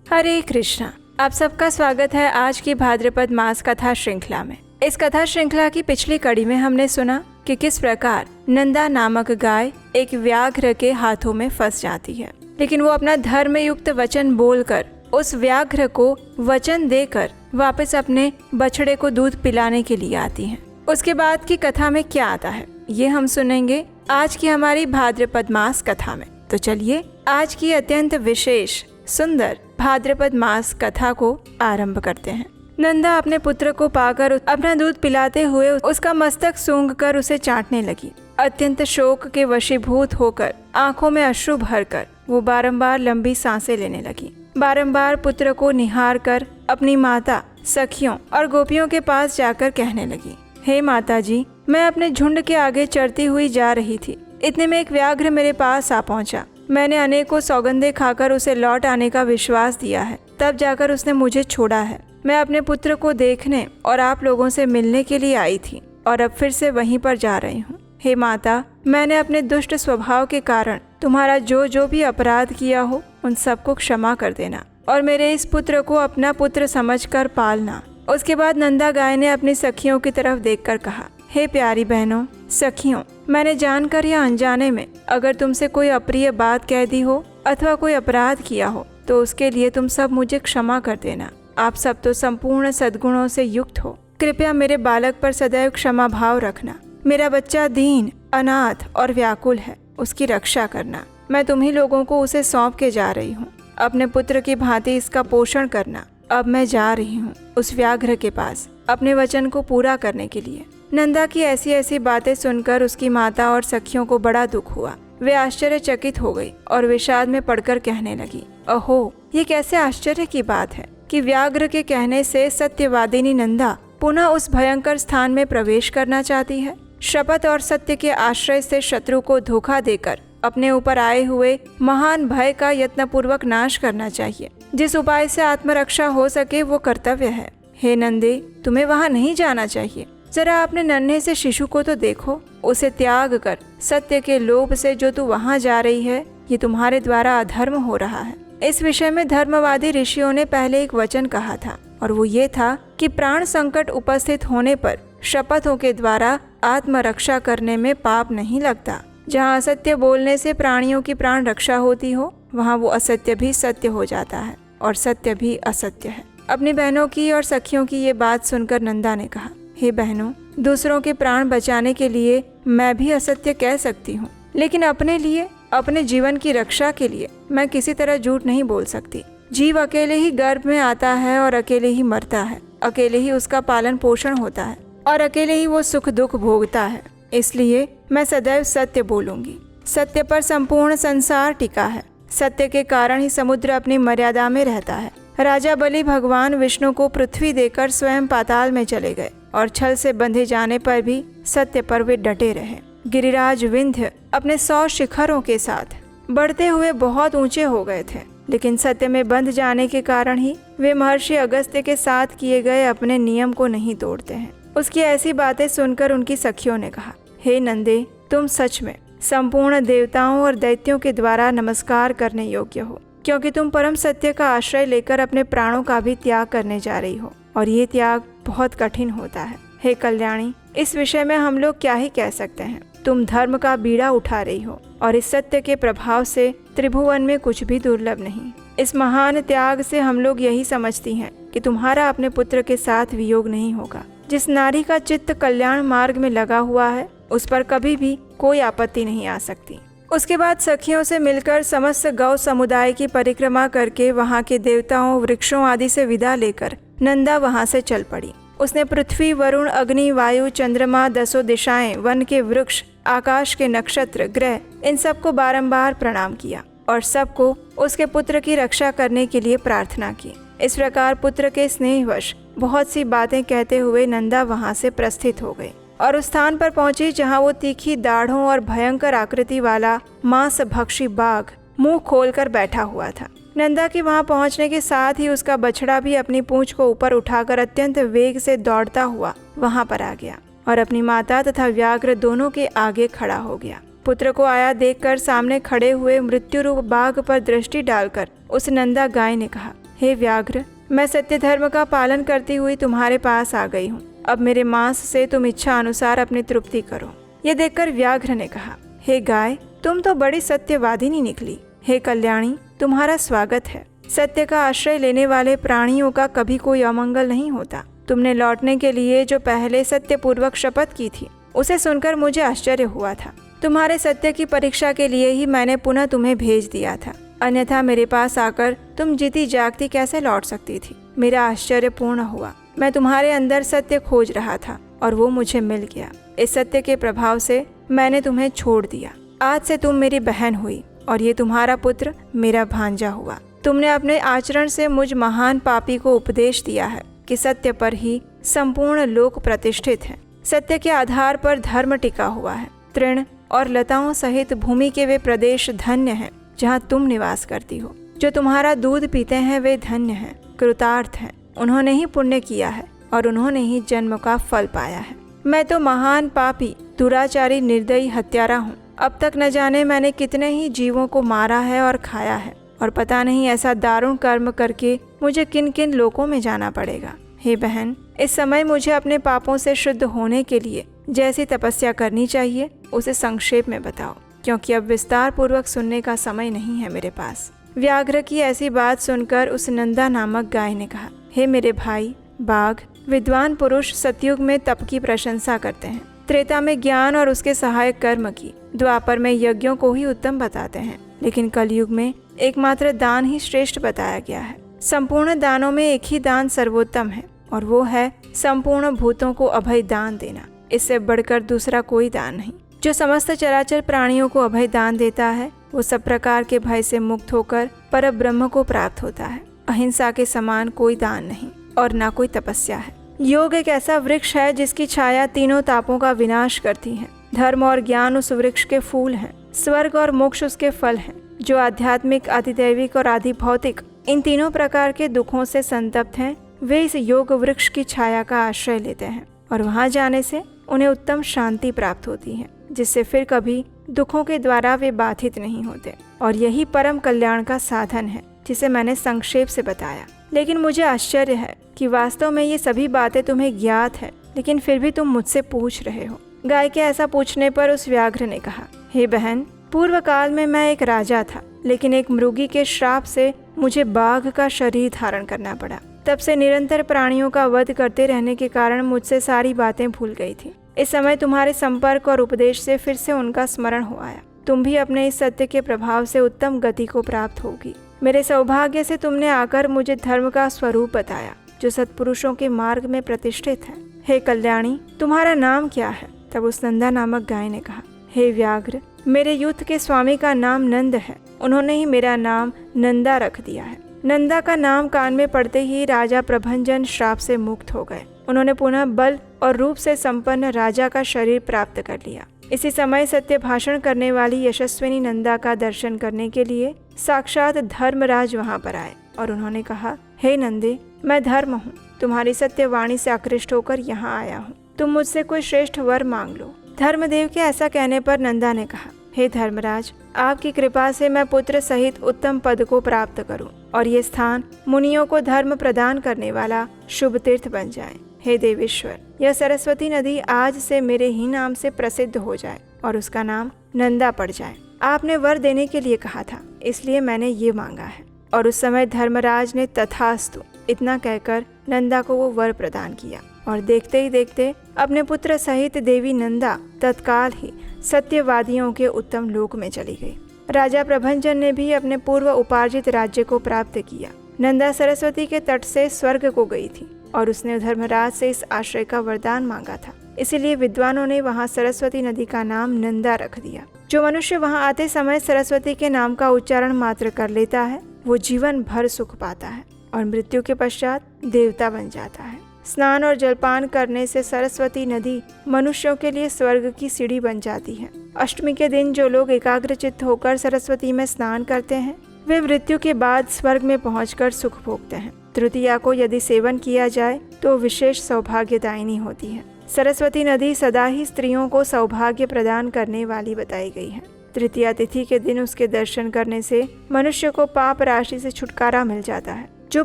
हरे कृष्णा। आप सबका स्वागत है आज की भाद्रपद मास कथा श्रृंखला में। इस कथा श्रृंखला की पिछली कड़ी में हमने सुना कि किस प्रकार नंदा नामक गाय एक व्याघ्र के हाथों में फंस जाती है, लेकिन वो अपना धर्म युक्त वचन बोलकर उस व्याघ्र को वचन देकर वापस अपने बछड़े को दूध पिलाने के लिए आती है। उसके बाद की कथा में क्या आता है ये हम सुनेंगे आज की हमारी भाद्रपद मास कथा में। तो चलिए आज की अत्यंत विशेष सुंदर भाद्रपद मास कथा को आरंभ करते हैं। नंदा अपने पुत्र को पाकर अपना दूध पिलाते हुए उसका मस्तक सूंघकर उसे चाटने लगी। अत्यंत शोक के वशीभूत होकर आंखों में अश्रु भरकर वो बारंबार लंबी सांसें लेने लगी। बारंबार पुत्र को निहार कर अपनी माता, सखियों और गोपियों के पास जाकर कहने लगी, हे माता जी, मैं अपने झुंड के आगे चढ़ती हुई जा रही थी। इतने में एक व्याघ्र मेरे पास आ पहुंचा। मैंने अनेकों सौगंधे खाकर उसे लौट आने का विश्वास दिया है, तब जाकर उसने मुझे छोड़ा है। मैं अपने पुत्र को देखने और आप लोगों से मिलने के लिए आई थी और अब फिर से वहीं पर जा रही हूँ। हे माता, मैंने अपने दुष्ट स्वभाव के कारण तुम्हारा जो भी अपराध किया हो उन सबको क्षमा कर देना और मेरे इस पुत्र को अपना पुत्र समझकर पालना। उसके बाद नंदा गाय ने अपनी सखियों की तरफ देखकर कहा, हे प्यारी बहनों, सखियों, मैंने जानकर या अनजाने में अगर तुमसे कोई अप्रिय बात कह दी हो अथवा कोई अपराध किया हो तो उसके लिए तुम सब मुझे क्षमा कर देना। आप सब तो संपूर्ण सद्गुणों से युक्त हो। कृपया मेरे बालक पर सदैव क्षमा भाव रखना। मेरा बच्चा दीन, अनाथ और व्याकुल है, उसकी रक्षा करना। मैं तुम्ही लोगों को उसे सौंप के जा रही हूँ। अपने पुत्र की भांति इसका पोषण करना। अब मैं जा रही हूँ उस व्याघ्र के पास अपने वचन को पूरा करने के लिए। नंदा की ऐसी ऐसी बातें सुनकर उसकी माता और सखियों को बड़ा दुख हुआ। वे आश्चर्यचकित हो गई और विषाद में पड़कर कहने लगी, अहो, ये कैसे आश्चर्य की बात है कि व्याघ्र के कहने से सत्यवादिनी नंदा पुनः उस भयंकर स्थान में प्रवेश करना चाहती है। शपथ और सत्य के आश्रय से शत्रु को धोखा देकर अपने ऊपर आए हुए महान भय का यत्नपूर्वक नाश करना चाहिए। जिस उपाय से आत्मरक्षा हो सके वो कर्तव्य है। हे नंदे, तुम्हें वहाँ नहीं जाना चाहिए। जरा अपने नन्हे से शिशु को तो देखो। उसे त्याग कर सत्य के लोभ से जो तू वहाँ जा रही है, ये तुम्हारे द्वारा अधर्म हो रहा है। इस विषय में धर्मवादी ऋषियों ने पहले एक वचन कहा था और वो ये था कि प्राण संकट उपस्थित होने पर शपथों के द्वारा आत्मरक्षा करने में पाप नहीं लगता। जहाँ असत्य बोलने से प्राणियों की प्राण रक्षा होती हो, वहाँ वो असत्य भी सत्य हो जाता है और सत्य भी असत्य है। अपनी बहनों की और सखियों की ये बात सुनकर नंदा ने कहा, हे बहनों, दूसरों के प्राण बचाने के लिए मैं भी असत्य कह सकती हूँ, लेकिन अपने लिए, अपने जीवन की रक्षा के लिए मैं किसी तरह झूठ नहीं बोल सकती। जीव अकेले ही गर्भ में आता है और अकेले ही मरता है। अकेले ही उसका पालन पोषण होता है और अकेले ही वो सुख दुख भोगता है। इसलिए मैं सदैव सत्य बोलूंगी। सत्य पर संपूर्ण संसार टिका है। सत्य के कारण ही समुद्र अपनी मर्यादा में रहता है। राजा बलि भगवान विष्णु को पृथ्वी देकर स्वयं पाताल में चले गए और छल से बंधे जाने पर भी सत्य पर वे डटे रहे। गिरिराज विंध्य अपने 100 शिखरों के साथ बढ़ते हुए बहुत ऊंचे हो गए थे, लेकिन सत्य में बंध जाने के कारण ही वे महर्षि अगस्त्य के साथ किए गए अपने नियम को नहीं तोड़ते हैं। उसकी ऐसी बातें सुनकर उनकी सखियों ने कहा, हे नंदे, तुम सच में संपूर्ण देवताओं और दैत्यों के द्वारा नमस्कार करने योग्य हो, क्योंकि तुम परम सत्य का आश्रय लेकर अपने प्राणों का भी त्याग करने जा रही हो और ये त्याग बहुत कठिन होता है। हे कल्याणी, इस विषय में हम लोग क्या ही कह सकते हैं। तुम धर्म का बीड़ा उठा रही हो और इस सत्य के प्रभाव से त्रिभुवन में कुछ भी दुर्लभ नहीं। इस महान त्याग से हम लोग यही समझती हैं कि तुम्हारा अपने पुत्र के साथ वियोग नहीं होगा। जिस नारी का चित्त कल्याण मार्ग में लगा हुआ है उस पर कभी भी कोई आपत्ति नहीं आ सकती। उसके बाद सखियों से मिलकर समस्त गौ समुदाय की परिक्रमा करके वहाँ के देवताओं, वृक्षों आदि से विदा लेकर नंदा वहाँ से चल पड़ी। उसने पृथ्वी, वरुण, अग्नि, वायु, चंद्रमा, 10 दिशाएं, वन के वृक्ष, आकाश के नक्षत्र, ग्रह, इन सबको बारंबार प्रणाम किया और सबको उसके पुत्र की रक्षा करने के लिए प्रार्थना की। इस प्रकार पुत्र के स्नेहवश बहुत सी बातें कहते हुए नंदा वहाँ से प्रस्थित हो गई और उस स्थान पर पहुंची जहाँ वो तीखी दाढ़ों और भयंकर आकृति वाला मांस भक्षी बाघ मुंह खोलकर बैठा हुआ था। नंदा के वहां पहुंचने के साथ ही उसका बछड़ा भी अपनी पूंछ को ऊपर उठाकर अत्यंत वेग से दौड़ता हुआ वहां पर आ गया और अपनी माता तथा व्याघ्र दोनों के आगे खड़ा हो गया। पुत्र को आया देखकर सामने खड़े हुए मृत्यु रूप बाघ पर दृष्टि डालकर उस नंदा गाय ने कहा, हे व्याघ्र, मैं सत्य धर्म का पालन करती हुई तुम्हारे पास आ गई हूँ। अब मेरे मांस से तुम इच्छा अनुसार अपनी तृप्ति करो। ये देखकर व्याघ्र ने कहा, हे गाय, तुम तो बड़ी सत्यवादिनी निकली। हे कल्याणी, तुम्हारा स्वागत है। सत्य का आश्रय लेने वाले प्राणियों का कभी कोई अमंगल नहीं होता। तुमने लौटने के लिए जो पहले सत्यपूर्वक शपथ की थी, उसे सुनकर मुझे आश्चर्य हुआ था। तुम्हारे सत्य की परीक्षा के लिए ही मैंने पुनः तुम्हें भेज दिया था, अन्यथा मेरे पास आकर तुम जीती जागती कैसे लौट सकती थी। मेरा आश्चर्य पूर्ण हुआ। मैं तुम्हारे अंदर सत्य खोज रहा था और वो मुझे मिल गया। इस सत्य के प्रभाव से मैंने तुम्हें छोड़ दिया। आज से तुम मेरी बहन हुई और ये तुम्हारा पुत्र मेरा भांजा हुआ। तुमने अपने आचरण से मुझ महान पापी को उपदेश दिया है कि सत्य पर ही संपूर्ण लोक प्रतिष्ठित है। सत्य के आधार पर धर्म टिका हुआ है। तृण और लताओं सहित भूमि के वे प्रदेश धन्य हैं जहाँ तुम निवास करती हो। जो तुम्हारा दूध पीते हैं वे धन्य हैं, कृतार्थ हैं। उन्होंने ही पुण्य किया है और उन्होंने ही जन्म का फल पाया है। मैं तो महान पापी, दुराचारी, निर्दयी हत्यारा हूँ। अब तक न जाने मैंने कितने ही जीवों को मारा है और खाया है, और पता नहीं ऐसा दारुण कर्म करके मुझे किन किन लोकों में जाना पड़ेगा। हे बहन, इस समय मुझे अपने पापों से शुद्ध होने के लिए जैसी तपस्या करनी चाहिए उसे संक्षेप में बताओ, क्योंकि अब विस्तार पूर्वक सुनने का समय नहीं है मेरे पास। व्याघ्र की ऐसी बात सुनकर उस नंदा नामक गाय ने कहा, हे मेरे भाई बाघ, विद्वान पुरुष सतयुग में तप की प्रशंसा करते हैं, त्रेता में ज्ञान और उसके सहायक कर्म की, द्वापर में यज्ञों को ही उत्तम बताते हैं, लेकिन कलयुग में एकमात्र दान ही श्रेष्ठ बताया गया है। संपूर्ण दानों में एक ही दान सर्वोत्तम है और वो है संपूर्ण भूतों को अभय दान देना। इससे बढ़कर दूसरा कोई दान नहीं। जो समस्त चराचर प्राणियों को अभय दान देता है वो सब प्रकार के भय से मुक्त होकर पर ब्रह्म को प्राप्त होता है। अहिंसा के समान कोई दान नहीं और ना कोई तपस्या है। योग एक ऐसा वृक्ष है जिसकी छाया तीनों तापों का विनाश करती है। धर्म और ज्ञान उस वृक्ष के फूल हैं, स्वर्ग और मोक्ष उसके फल हैं। जो आध्यात्मिक, आधिदैविक और आधि भौतिक इन तीनों प्रकार के दुखों से संतप्त हैं, वे इस योग वृक्ष की छाया का आश्रय लेते हैं और वहां जाने से उन्हें उत्तम शांति प्राप्त होती है, जिससे फिर कभी दुखों के द्वारा वे बाधित नहीं होते। और यही परम कल्याण का साधन है जिसे मैंने संक्षेप से बताया। लेकिन मुझे आश्चर्य है कि वास्तव में ये सभी बातें तुम्हें ज्ञात है, लेकिन फिर भी तुम मुझसे पूछ रहे हो। गाय के ऐसा पूछने पर उस व्याघ्र ने कहा, हे बहन, पूर्व काल में मैं एक राजा था, लेकिन एक मृगी के श्राप से मुझे बाघ का शरीर धारण करना पड़ा। तब से निरंतर प्राणियों का वध करते रहने के कारण मुझसे सारी बातें भूल गई थी। इस समय तुम्हारे संपर्क और उपदेश से फिर से उनका स्मरण हो आया। तुम भी अपने इस सत्य के प्रभाव से उत्तम गति को प्राप्त होगी। मेरे सौभाग्य से तुमने आकर मुझे धर्म का स्वरूप बताया जो सत्पुरुषों के मार्ग में प्रतिष्ठित है। हे कल्याणी, तुम्हारा नाम क्या है? तब उस नंदा नामक गाय ने कहा, हे व्याघ्र, मेरे युद्ध के स्वामी का नाम नंद है। उन्होंने ही मेरा नाम नंदा रख दिया है। नंदा का नाम कान में पड़ते ही राजा प्रभंजन श्राप से मुक्त हो गए। उन्होंने पुनः बल और रूप से संपन्न राजा का शरीर प्राप्त कर लिया। इसी समय सत्य भाषण करने वाली यशस्विनी नंदा का दर्शन करने के लिए साक्षात धर्मराज वहां पर आए और उन्होंने कहा, हे नंदे, मैं धर्म हूँ, तुम्हारी सत्यवाणी से आकृष्ट होकर यहाँ आया हूँ। तुम मुझसे कोई श्रेष्ठ वर मांग लो। धर्मदेव के ऐसा कहने पर नंदा ने कहा, हे धर्मराज, आपकी कृपा से मैं पुत्र सहित उत्तम पद को प्राप्त करूं और ये स्थान मुनियों को धर्म प्रदान करने वाला शुभ तीर्थ बन जाए। हे देवेश्वर, यह सरस्वती नदी आज से मेरे ही नाम से प्रसिद्ध हो जाए और उसका नाम नंदा पड़ जाए। आपने वर देने के लिए कहा था, इसलिए मैंने ये मांगा है। और उस समय धर्मराज ने तथास्तु इतना कहकर नंदा को वो वर प्रदान किया और देखते ही देखते अपने पुत्र सहित देवी नंदा तत्काल ही सत्यवादियों के उत्तम लोक में चली गई। राजा प्रभंजन ने भी अपने पूर्व उपार्जित राज्य को प्राप्त किया। नंदा सरस्वती के तट से स्वर्ग को गई थी और उसने धर्मराज से इस आश्रय का वरदान मांगा था। इसीलिए विद्वानों ने वहां सरस्वती नदी का नाम नंदा रख दिया। जो मनुष्य वहां आते समय सरस्वती के नाम का उच्चारण मात्र कर लेता है वो जीवन भर सुख पाता है और मृत्यु के पश्चात देवता बन जाता है। स्नान और जलपान करने से सरस्वती नदी मनुष्यों के लिए स्वर्ग की सीढ़ी बन जाती है। अष्टमी के दिन जो लोग एकाग्रचित्त होकर सरस्वती में स्नान करते हैं वे मृत्यु के बाद स्वर्ग में पहुंचकर सुख भोगते हैं। तृतीया को यदि सेवन किया जाए तो विशेष सौभाग्यदायिनी होती है। सरस्वती नदी सदा ही स्त्रियों को सौभाग्य प्रदान करने वाली बताई गई है। तृतीया तिथि के दिन उसके दर्शन करने से मनुष्य को पाप राशि से छुटकारा मिल जाता है। जो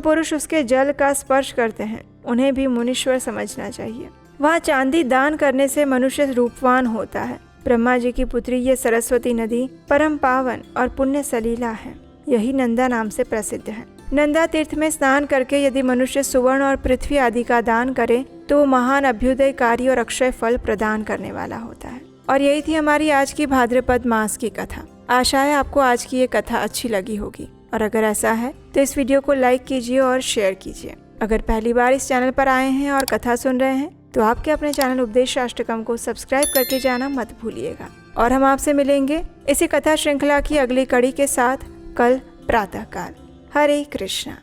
पुरुष उसके जल का स्पर्श करते हैं उन्हें भी मुनीश्वर समझना चाहिए। वहाँ चांदी दान करने से मनुष्य रूपवान होता है। ब्रह्मा जी की पुत्री ये सरस्वती नदी परम पावन और पुण्य सलीला है। यही नंदा नाम से प्रसिद्ध है। नंदा तीर्थ में स्नान करके यदि मनुष्य सुवर्ण और पृथ्वी आदि का दान करे तो वो महान अभ्युदयकारी और अक्षय फल प्रदान करने वाला होता है। और यही थी हमारी आज की भाद्रपद मास की कथा। आशा है आपको आज की ये कथा अच्छी लगी होगी, और अगर ऐसा है तो इस वीडियो को लाइक कीजिए और शेयर कीजिए। अगर पहली बार इस चैनल पर आए हैं और कथा सुन रहे हैं तो आपके अपने चैनल उपदेश अष्टकम को सब्सक्राइब करके जाना मत भूलिएगा। और हम आपसे मिलेंगे इसी कथा श्रृंखला की अगली कड़ी के साथ कल प्रातःकाल। हरे कृष्णा।